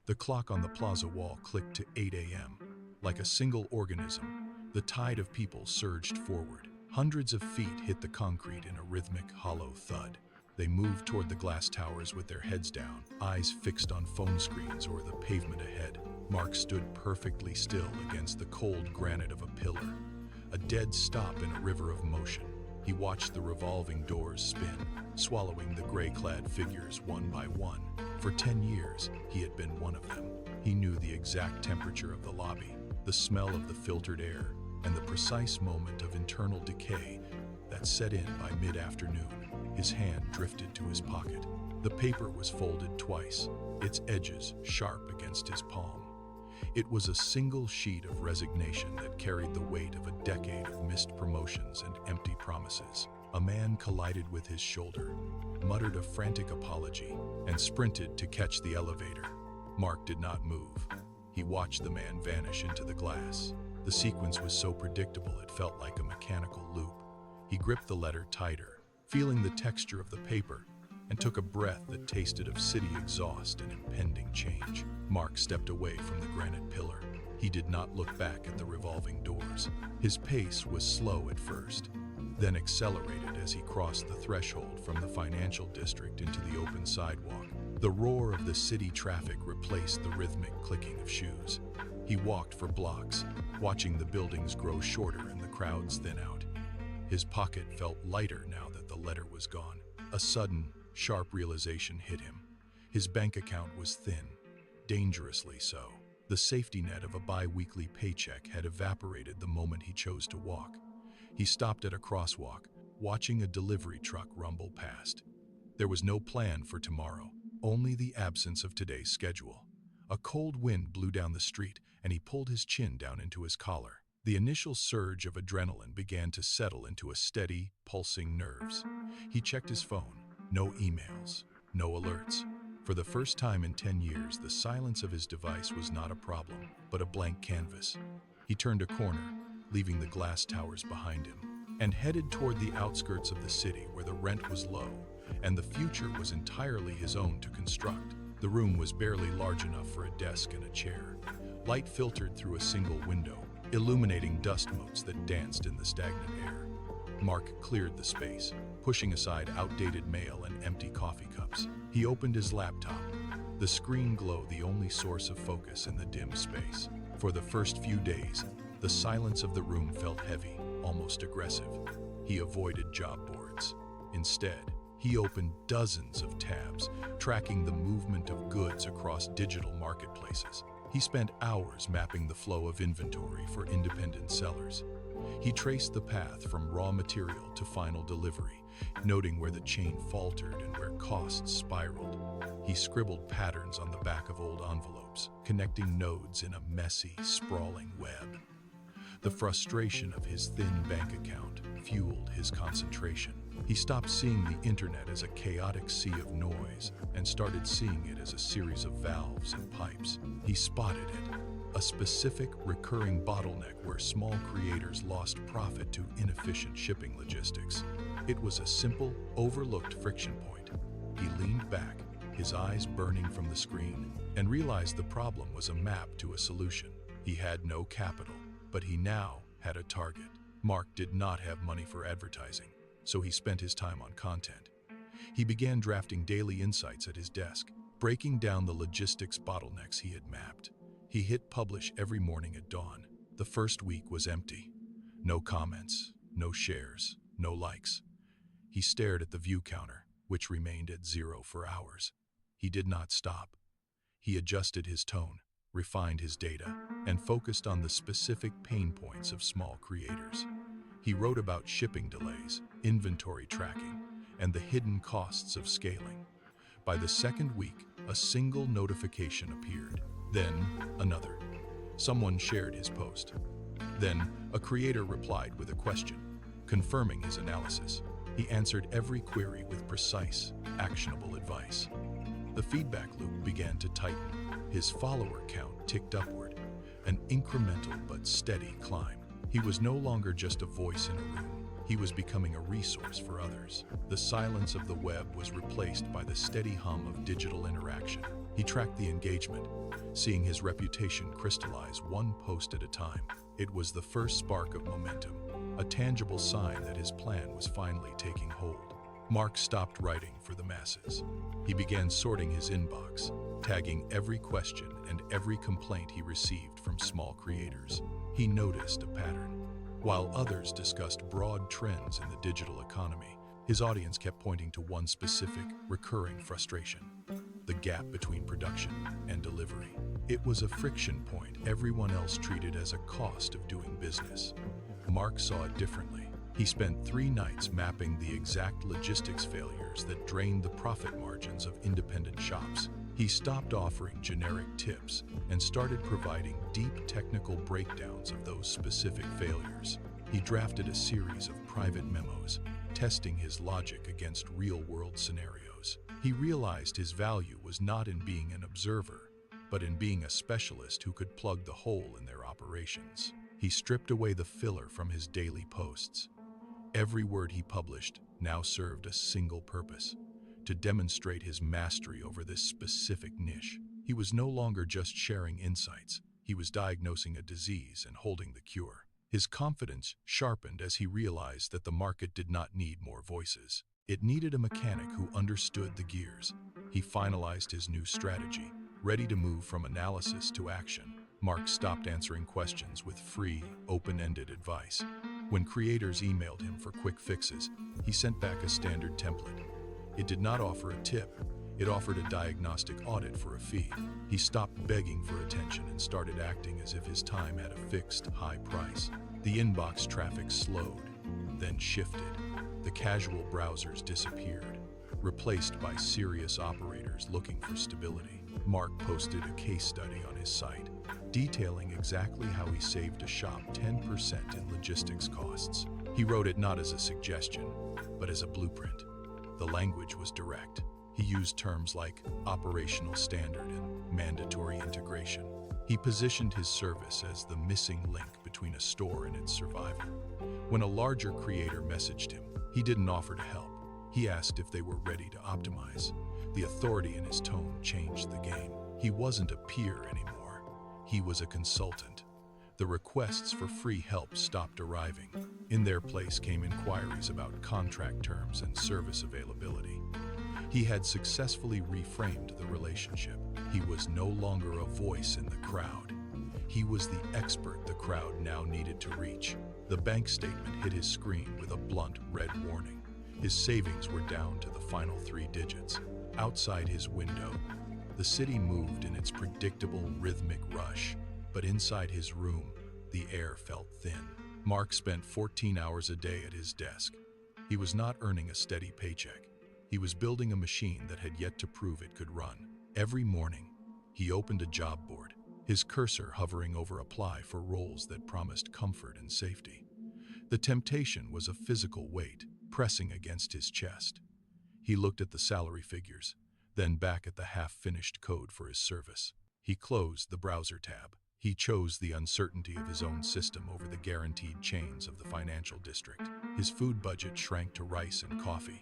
The clock on the plaza wall clicked to 8 a.m. Like a single organism, the tide of people surged forward. Hundreds of feet hit the concrete in a rhythmic, hollow thud. They moved toward the glass towers with their heads down, eyes fixed on phone screens or the pavement ahead. Mark stood perfectly still against the cold granite of a pillar, a dead stop in a river of motion. He watched the revolving doors spin, swallowing the gray-clad figures one by one. For 10 years, he had been one of them. He knew the exact temperature of the lobby, the smell of the filtered air, and the precise moment of internal decay that set in by mid-afternoon. His hand drifted to his pocket. The paper was folded twice, its edges sharp against his palm. It was a single sheet of resignation that carried the weight of a decade of missed promotions and empty promises. A man collided with his shoulder, muttered a frantic apology, and sprinted to catch the elevator. Mark did not move. He watched the man vanish into the glass. The sequence was so predictable it felt like a mechanical loop. He gripped the letter tighter, feeling the texture of the paper, and took a breath that tasted of city exhaust and impending change. Mark stepped away from the granite pillar. He did not look back at the revolving doors. His pace was slow at first, then accelerated as he crossed the threshold from the financial district into the open sidewalk. The roar of the city traffic replaced the rhythmic clicking of shoes. He walked for blocks, watching the buildings grow shorter and the crowds thin out. His pocket felt lighter now that the letter was gone. A sudden, sharp realization hit him. His bank account was thin, dangerously so. The safety net of a bi-weekly paycheck had evaporated the moment he chose to walk. He stopped at a crosswalk, watching a delivery truck rumble past. There was no plan for tomorrow, only the absence of today's schedule. A cold wind blew down the street, and he pulled his chin down into his collar. The initial surge of adrenaline began to settle into a steady, pulsing nerves. He checked his phone. No emails, no alerts. For the first time in 10 years, the silence of his device was not a problem, but a blank canvas. He turned a corner, leaving the glass towers behind him, and headed toward the outskirts of the city where the rent was low, and the future was entirely his own to construct. The room was barely large enough for a desk and a chair. Light filtered through a single window, illuminating dust motes that danced in the stagnant air. Mark cleared the space, pushing aside outdated mail and empty coffee cups. He opened his laptop, the screen glow the only source of focus in the dim space. For the first few days, the silence of the room felt heavy, almost aggressive. He avoided job boards. Instead, he opened dozens of tabs, tracking the movement of goods across digital marketplaces. He spent hours mapping the flow of inventory for independent sellers. He traced the path from raw material to final delivery, noting where the chain faltered and where costs spiraled. He scribbled patterns on the back of old envelopes, connecting nodes in a messy, sprawling web. The frustration of his thin bank account fueled his concentration. He stopped seeing the internet as a chaotic sea of noise and started seeing it as a series of valves and pipes. He spotted it, a specific recurring bottleneck where small creators lost profit to inefficient shipping logistics. It was a simple, overlooked friction point. He leaned back, his eyes burning from the screen, and realized the problem was a map to a solution. He had no capital, but he now had a target. Mark did not have money for advertising, so he spent his time on content. He began drafting daily insights at his desk, breaking down the logistics bottlenecks he had mapped. He hit publish every morning at dawn. The first week was empty. No comments, no shares, no likes. He stared at the view counter, which remained at 0 for hours. He did not stop. He adjusted his tone, refined his data, and focused on the specific pain points of small creators. He wrote about shipping delays, inventory tracking, and the hidden costs of scaling. By the second week, a single notification appeared. Then, another. Someone shared his post. Then, a creator replied with a question, confirming his analysis. He answered every query with precise, actionable advice. The feedback loop began to tighten. His follower count ticked upward, an incremental but steady climb. He was no longer just a voice in a room. He was becoming a resource for others. The silence of the web was replaced by the steady hum of digital interaction. He tracked the engagement, seeing his reputation crystallize one post at a time. It was the first spark of momentum, a tangible sign that his plan was finally taking hold. Mark stopped writing for the masses. He began sorting his inbox, tagging every question and every complaint he received from small creators. He noticed a pattern. While others discussed broad trends in the digital economy, his audience kept pointing to one specific, recurring frustration: the gap between production and delivery. It was a friction point everyone else treated as a cost of doing business. Mark saw it differently. He spent 3 nights mapping the exact logistics failures that drained the profit margins of independent shops. He stopped offering generic tips and started providing deep technical breakdowns of those specific failures. He drafted a series of private memos, testing his logic against real-world scenarios. He realized his value was not in being an observer, but in being a specialist who could plug the hole in their operations. He stripped away the filler from his daily posts. Every word he published now served a single purpose: to demonstrate his mastery over this specific niche. He was no longer just sharing insights, he was diagnosing a disease and holding the cure. His confidence sharpened as he realized that the market did not need more voices. It needed a mechanic who understood the gears. He finalized his new strategy, ready to move from analysis to action. Mark stopped answering questions with free, open-ended advice. When creators emailed him for quick fixes, he sent back a standard template. It did not offer a tip, it offered a diagnostic audit for a fee. He stopped begging for attention and started acting as if his time had a fixed, high price. The inbox traffic slowed, then shifted. The casual browsers disappeared, replaced by serious operators looking for stability. Mark posted a case study on his site, detailing exactly how he saved a shop 10% in logistics costs. He wrote it not as a suggestion, but as a blueprint. The language was direct. He used terms like operational standard and mandatory integration. He positioned his service as the missing link between a store and its survival. When a larger creator messaged him, he didn't offer to help. He asked if they were ready to optimize. The authority in his tone changed the game. He wasn't a peer anymore. He was a consultant. The requests for free help stopped arriving. In their place came inquiries about contract terms and service availability. He had successfully reframed the relationship. He was no longer a voice in the crowd. He was the expert the crowd now needed to reach. The bank statement hit his screen with a blunt red warning. His savings were down to the final 3 digits. Outside his window, the city moved in its predictable rhythmic rush, but inside his room, the air felt thin. Mark spent 14 hours a day at his desk. He was not earning a steady paycheck. He was building a machine that had yet to prove it could run. Every morning, he opened a job board, his cursor hovering over apply for roles that promised comfort and safety. The temptation was a physical weight pressing against his chest. He looked at the salary figures, then back at the half-finished code for his service. He closed the browser tab. He chose the uncertainty of his own system over the guaranteed chains of the financial district. His food budget shrank to rice and coffee.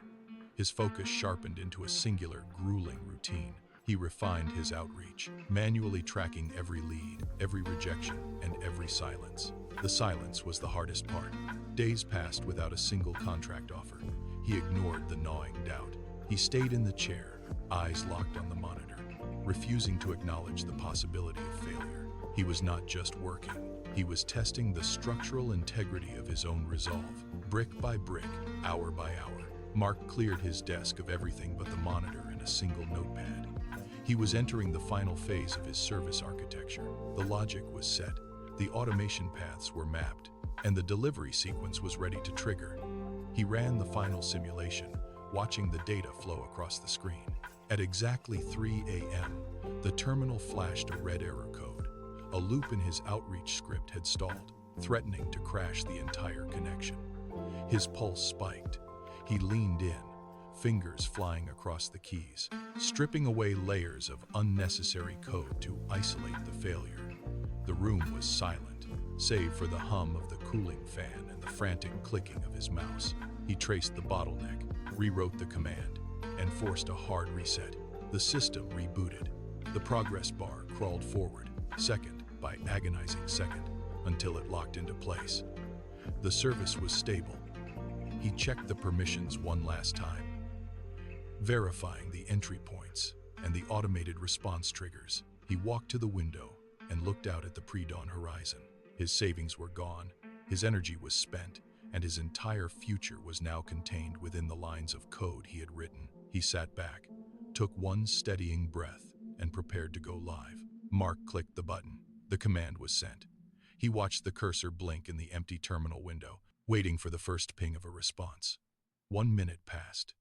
His focus sharpened into a singular, grueling routine. He refined his outreach, manually tracking every lead, every rejection, and every silence. The silence was the hardest part. Days passed without a single contract offer. He ignored the gnawing doubt. He stayed in the chair, eyes locked on the monitor, refusing to acknowledge the possibility of failure. He was not just working. He was testing the structural integrity of his own resolve, brick by brick, hour by hour. Mark cleared his desk of everything but the monitor and a single notepad. He was entering the final phase of his service architecture. The logic was set, the automation paths were mapped, and the delivery sequence was ready to trigger. He ran the final simulation, watching the data flow across the screen. At exactly 3 a.m., the terminal flashed a red error code. A loop in his outreach script had stalled, threatening to crash the entire connection. His pulse spiked. He leaned in, fingers flying across the keys, stripping away layers of unnecessary code to isolate the failure. The room was silent, save for the hum of the cooling fan and the frantic clicking of his mouse. He traced the bottleneck, rewrote the command, and forced a hard reset. The system rebooted. The progress bar crawled forward, second by agonizing second, until it locked into place. The service was stable. He checked the permissions one last time, verifying the entry points and the automated response triggers. He walked to the window and looked out at the pre-dawn horizon. His savings were gone, his energy was spent, and his entire future was now contained within the lines of code he had written. He sat back, took one steadying breath, and prepared to go live. Mark clicked the button. The command was sent. He watched the cursor blink in the empty terminal window, waiting for the first ping of a response. 1 minute passed,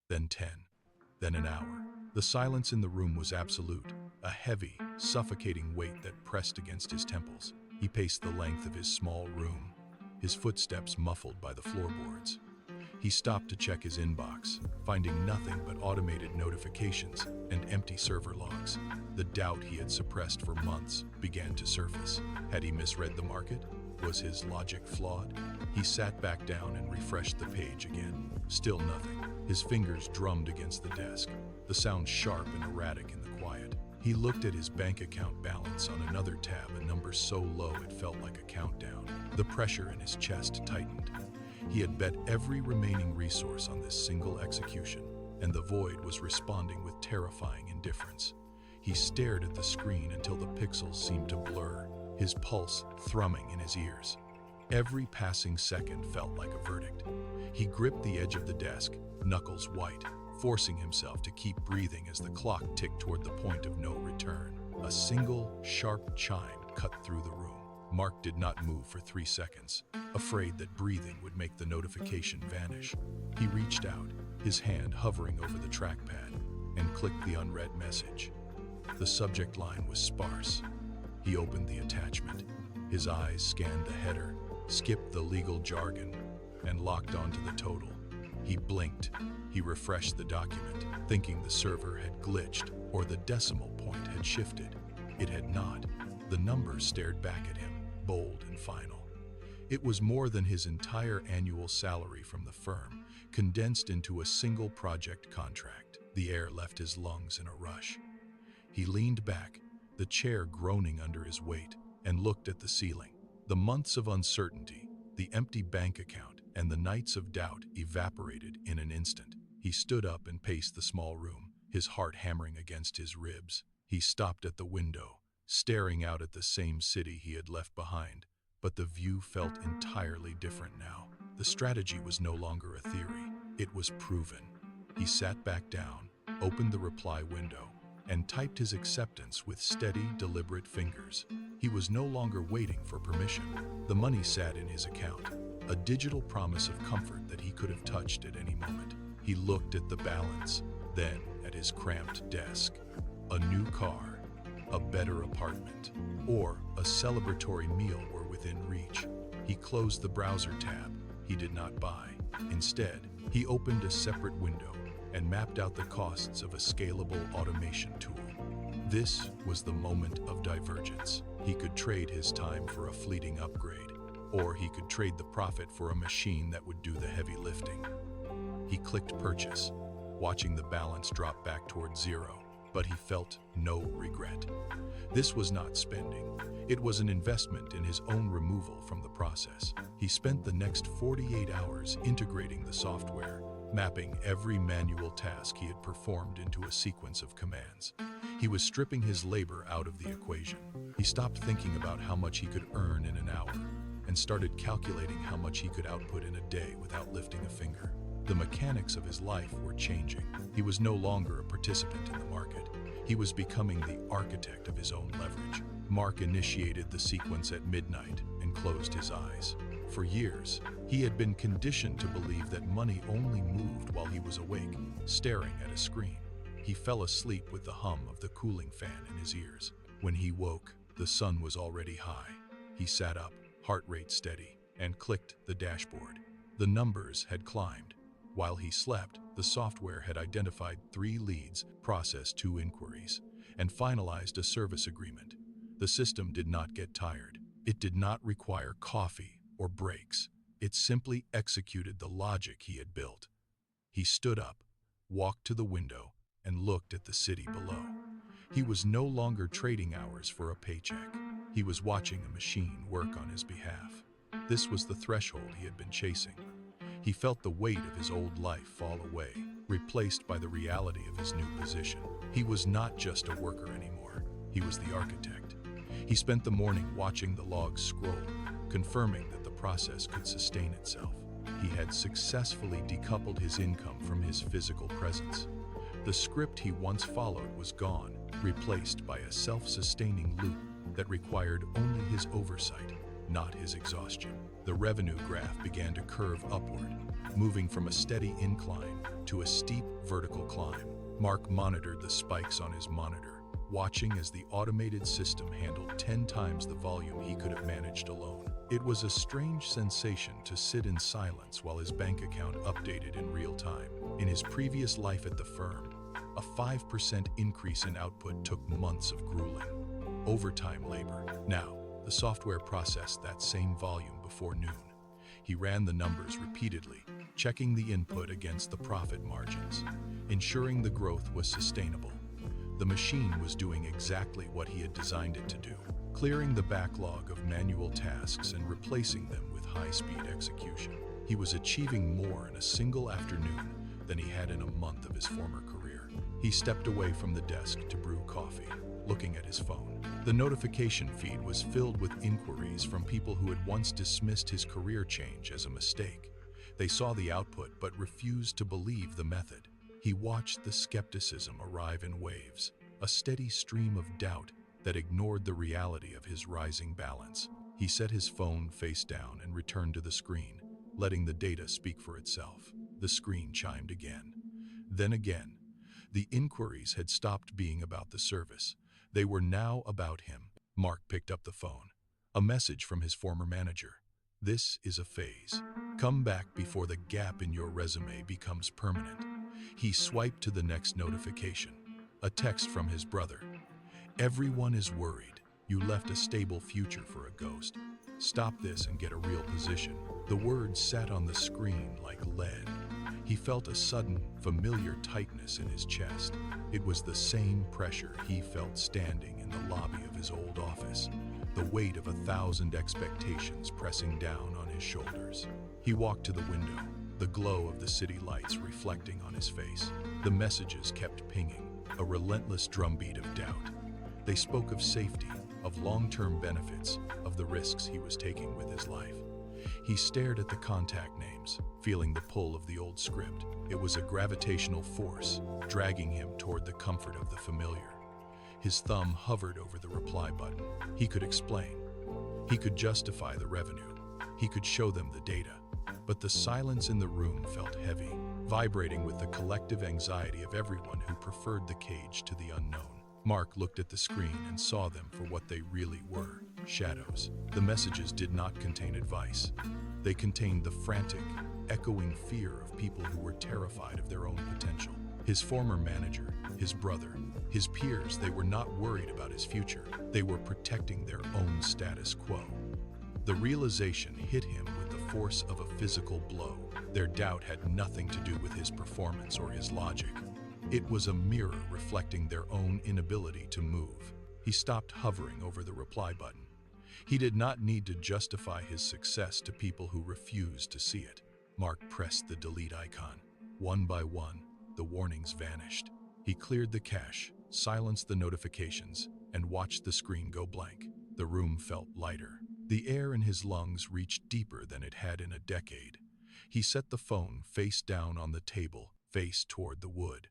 then 10, then an hour. The silence in the room was absolute, a heavy, suffocating weight that pressed against his temples. He paced the length of his small room, his footsteps muffled by the floorboards. He stopped to check his inbox, finding nothing but automated notifications and empty server logs. The doubt he had suppressed for months began to surface. Had he misread the market? Was his logic flawed? He sat back down and refreshed the page again. Still nothing. His fingers drummed against the desk, the sound sharp and erratic in the quiet. He looked at his bank account balance on another tab, a number so low it felt like a countdown. The pressure in his chest tightened. He had bet every remaining resource on this single execution, and the void was responding with terrifying indifference. He stared at the screen until the pixels seemed to blur, his pulse thrumming in his ears. Every passing second felt like a verdict. He gripped the edge of the desk, knuckles white, forcing himself to keep breathing as the clock ticked toward the point of no return. A single, sharp chime cut through the room. Mark did not move for 3 seconds, afraid that breathing would make the notification vanish. He reached out, his hand hovering over the trackpad, and clicked the unread message. The subject line was sparse. He opened the attachment. His eyes scanned the header, skipped the legal jargon, and locked onto the total. He blinked. He refreshed the document, thinking the server had glitched or the decimal point had shifted. It had not. The number stared back at him, bold and final. It was more than his entire annual salary from the firm, condensed into a single project contract. The air left his lungs in a rush. He leaned back, the chair groaning under his weight, and looked at the ceiling. The months of uncertainty, the empty bank account, and the nights of doubt evaporated in an instant. He stood up and paced the small room, his heart hammering against his ribs. He stopped at the window, staring out at the same city he had left behind, but the view felt entirely different now. The strategy was no longer a theory, it was proven. He sat back down, opened the reply window, and typed his acceptance with steady, deliberate fingers. He was no longer waiting for permission. The money sat in his account, a digital promise of comfort that he could have touched at any moment. He looked at the balance, then at his cramped desk. A new car, a better apartment, or a celebratory meal were within reach. He closed the browser tab. He did not buy. Instead, he opened a separate window and mapped out the costs of a scalable automation tool. This was the moment of divergence. He could trade his time for a fleeting upgrade, or he could trade the profit for a machine that would do the heavy lifting. He clicked purchase, watching the balance drop back toward zero, but he felt no regret. This was not spending. It was an investment in his own removal from the process. He spent the next 48 hours integrating the software, mapping every manual task he had performed into a sequence of commands. He was stripping his labor out of the equation. He stopped thinking about how much he could earn in an hour and started calculating how much he could output in a day without lifting a finger. The mechanics of his life were changing. He was no longer a participant in the market. He was becoming the architect of his own leverage. Mark initiated the sequence at midnight and closed his eyes. For years, he had been conditioned to believe that money only moved while he was awake, staring at a screen. He fell asleep with the hum of the cooling fan in his ears. When he woke, the sun was already high. He sat up, heart rate steady, and clicked the dashboard. The numbers had climbed. While he slept, the software had identified 3 leads, processed 2 inquiries, and finalized a service agreement. The system did not get tired. It did not require coffee or breaks. It simply executed the logic he had built. He stood up, walked to the window, and looked at the city below. He was no longer trading hours for a paycheck. He was watching a machine work on his behalf. This was the threshold he had been chasing. He felt the weight of his old life fall away, replaced by the reality of his new position. He was not just a worker anymore. He was the architect. He spent the morning watching the logs scroll, confirming that the process could sustain itself. He had successfully decoupled his income from his physical presence. The script he once followed was gone, replaced by a self-sustaining loop that required only his oversight, not his exhaustion. The revenue graph began to curve upward, moving from a steady incline to a steep vertical climb. Mark monitored the spikes on his monitor, watching as the automated system handled 10 times the volume he could have managed alone. It was a strange sensation to sit in silence while his bank account updated in real time. In his previous life at the firm, a 5% increase in output took months of grueling, overtime labor. Now, the software processed that same volume before noon. He ran the numbers repeatedly, checking the input against the profit margins, ensuring the growth was sustainable. The machine was doing exactly what he had designed it to do, clearing the backlog of manual tasks and replacing them with high-speed execution. He was achieving more in a single afternoon than he had in a month of his former career. He stepped away from the desk to brew coffee, looking at his phone. The notification feed was filled with inquiries from people who had once dismissed his career change as a mistake. They saw the output but refused to believe the method. He watched the skepticism arrive in waves, a steady stream of doubt that ignored the reality of his rising balance. He set his phone face down and returned to the screen, letting the data speak for itself. The screen chimed again. Then again. The inquiries had stopped being about the service. They were now about him. Mark picked up the phone. A message from his former manager. This is a phase. Come back before the gap in your resume becomes permanent. He swiped to the next notification. A text from his brother. Everyone is worried. You left a stable future for a ghost. Stop this and get a real position. The words sat on the screen like lead. He felt a sudden, familiar tightness in his chest. It was the same pressure he felt standing in the lobby of his old office, the weight of 1,000 expectations pressing down on his shoulders. He walked to the window, the glow of the city lights reflecting on his face. The messages kept pinging, a relentless drumbeat of doubt. They spoke of safety, of long-term benefits, of the risks he was taking with his life. He stared at the contact names, feeling the pull of the old script. It was a gravitational force, dragging him toward the comfort of the familiar. His thumb hovered over the reply button. He could explain. He could justify the revenue. He could show them the data. But the silence in the room felt heavy, vibrating with the collective anxiety of everyone who preferred the cage to the unknown. Mark looked at the screen and saw them for what they really were, shadows. The messages did not contain advice. They contained the frantic, echoing fear of people who were terrified of their own potential. His former manager, his brother, his peers, they were not worried about his future. They were protecting their own status quo. The realization hit him with the force of a physical blow. Their doubt had nothing to do with his performance or his logic. It was a mirror reflecting their own inability to move. He stopped hovering over the reply button. He did not need to justify his success to people who refused to see it. Mark pressed the delete icon. One by one, the warnings vanished. He cleared the cache, silenced the notifications, and watched the screen go blank. The room felt lighter. The air in his lungs reached deeper than it had in a decade. He set the phone face down on the table, face toward the wood.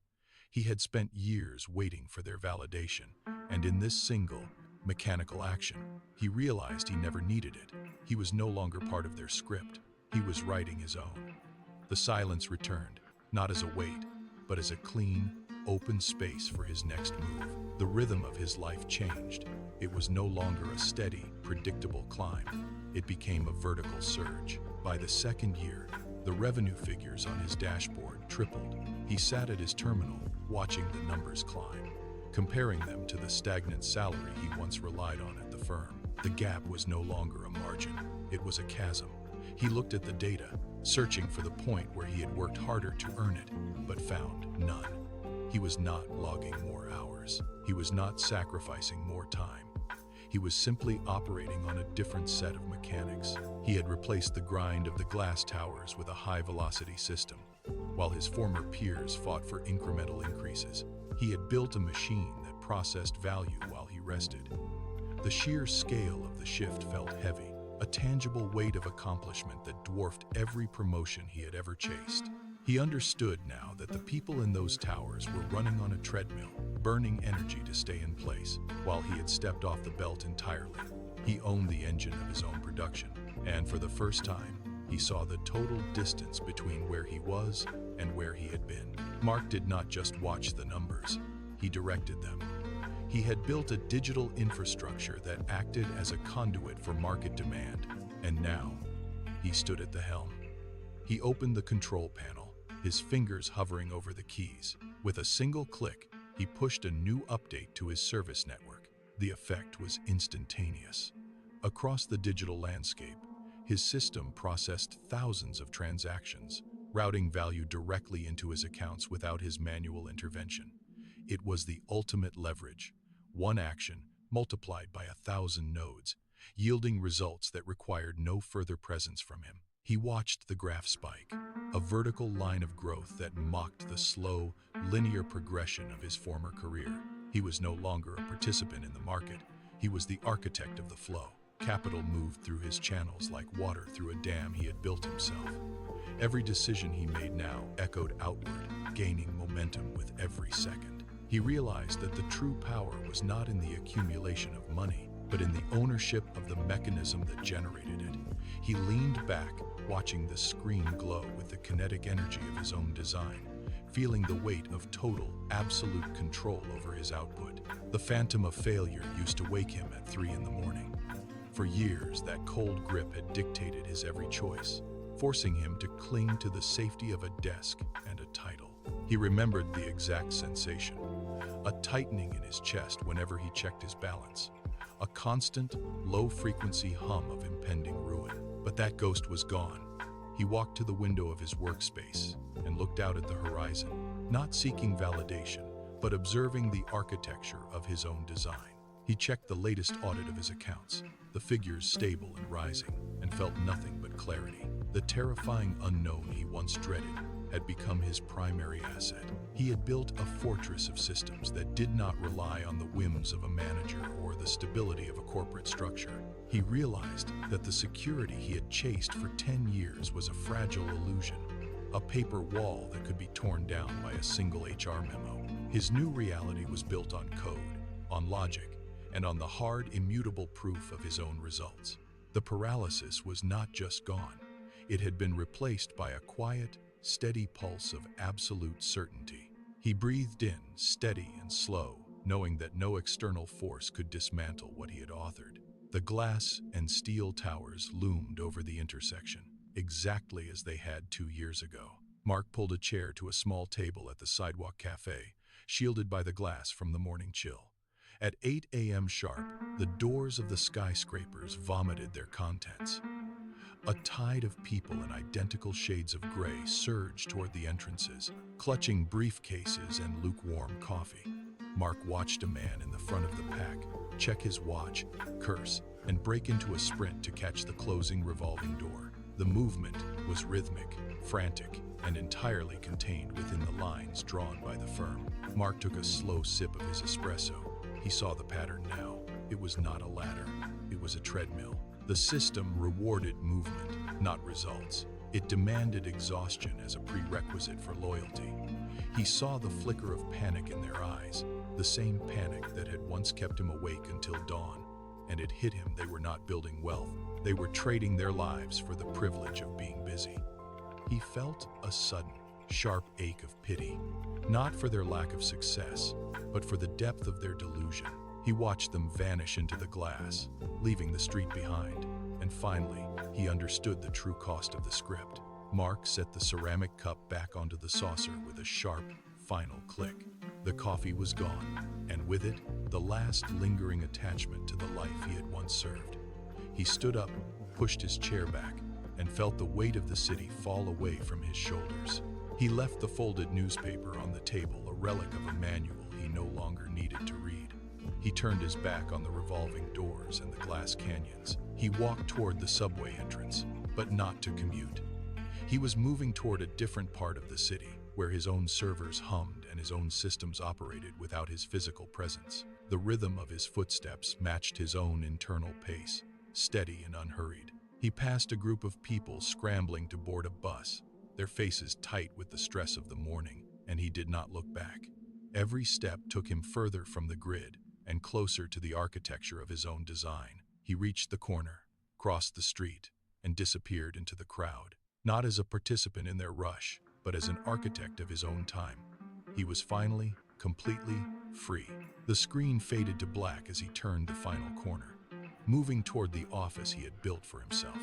He had spent years waiting for their validation, and in this single, mechanical action, he realized he never needed it. He was no longer part of their script. He was writing his own. The silence returned, not as a weight, but as a clean, open space for his next move. The rhythm of his life changed. It was no longer a steady, predictable climb. It became a vertical surge. By the second year, the revenue figures on his dashboard tripled. He sat at his terminal, watching the numbers climb, comparing them to the stagnant salary he once relied on at the firm. The gap was no longer a margin. It was a chasm. He looked at the data, searching for the point where he had worked harder to earn it, but found none. He was not logging more hours. hours. He was not sacrificing more time. He was simply operating on a different set of mechanics. He had replaced the grind of the glass towers with a high-velocity system. While his former peers fought for incremental increases, he had built a machine that processed value while he rested. The sheer scale of the shift felt heavy, a tangible weight of accomplishment that dwarfed every promotion he had ever chased. He understood now that the people in those towers were running on a treadmill, burning energy to stay in place, while he had stepped off the belt entirely. He owned the engine of his own production, and for the first time, he saw the total distance between where he was and where he had been. Mark did not just watch the numbers, he directed them. He had built a digital infrastructure that acted as a conduit for market demand, and now he stood at the helm. He opened the control panel, his fingers hovering over the keys. With a single click, he pushed a new update to his service network. The effect was instantaneous. Across the digital landscape, his system processed thousands of transactions, routing value directly into his accounts without his manual intervention. It was the ultimate leverage. One action multiplied by 1,000 nodes, yielding results that required no further presence from him. He watched the graph spike, a vertical line of growth that mocked the slow, linear progression of his former career. He was no longer a participant in the market. He was the architect of the flow. Capital moved through his channels like water through a dam he had built himself. Every decision he made now echoed outward, gaining momentum with every second. He realized that the true power was not in the accumulation of money, but in the ownership of the mechanism that generated it. He leaned back, watching the screen glow with the kinetic energy of his own design, feeling the weight of total, absolute control over his output. The phantom of failure used to wake him at 3 in the morning. For years, that cold grip had dictated his every choice, forcing him to cling to the safety of a desk and a title. He remembered the exact sensation, a tightening in his chest whenever he checked his balance, a constant, low-frequency hum of impending ruin. But that ghost was gone. He walked to the window of his workspace and looked out at the horizon, not seeking validation, but observing the architecture of his own design. He checked the latest audit of his accounts, the figures stable and rising, and felt nothing but clarity. The terrifying unknown he once dreaded had become his primary asset. He had built a fortress of systems that did not rely on the whims of a manager or the stability of a corporate structure. He realized that the security he had chased for 10 years was a fragile illusion, a paper wall that could be torn down by a single HR memo. His new reality was built on code, on logic, and on the hard, immutable proof of his own results. The paralysis was not just gone. It had been replaced by a quiet, steady pulse of absolute certainty. He breathed in, steady and slow, knowing that no external force could dismantle what he had authored. The glass and steel towers loomed over the intersection, exactly as they had 2 years ago. Mark pulled a chair to a small table at the sidewalk cafe, shielded by the glass from the morning chill. At 8 a.m. sharp, the doors of the skyscrapers vomited their contents. A tide of people in identical shades of gray surged toward the entrances, clutching briefcases and lukewarm coffee. Mark watched a man in the front of the pack check his watch, curse, and break into a sprint to catch the closing revolving door. The movement was rhythmic, frantic, and entirely contained within the lines drawn by the firm. Mark took a slow sip of his espresso. He saw the pattern now. It was not a ladder. It was a treadmill. The system rewarded movement, not results. It demanded exhaustion as a prerequisite for loyalty. He saw the flicker of panic in their eyes, the same panic that had once kept him awake until dawn, and it hit him they were not building wealth. They were trading their lives for the privilege of being busy. He felt a sudden, sharp ache of pity, not for their lack of success, but for the depth of their delusion. He watched them vanish into the glass, leaving the street behind, and finally, he understood the true cost of the script. Mark set the ceramic cup back onto the saucer with a sharp, final click. The coffee was gone, and with it, the last lingering attachment to the life he had once served. He stood up, pushed his chair back, and felt the weight of the city fall away from his shoulders. He left the folded newspaper on the table, a relic of a manual he no longer needed to read. He turned his back on the revolving doors and the glass canyons. He walked toward the subway entrance, but not to commute. He was moving toward a different part of the city, where his own servers hummed and his own systems operated without his physical presence. The rhythm of his footsteps matched his own internal pace, steady and unhurried. He passed a group of people scrambling to board a bus, their faces tight with the stress of the morning, and he did not look back. Every step took him further from the grid and closer to the architecture of his own design. He reached the corner, crossed the street, and disappeared into the crowd, not as a participant in their rush, but as an architect of his own time. He was finally, completely free. The screen faded to black as he turned the final corner, moving toward the office he had built for himself.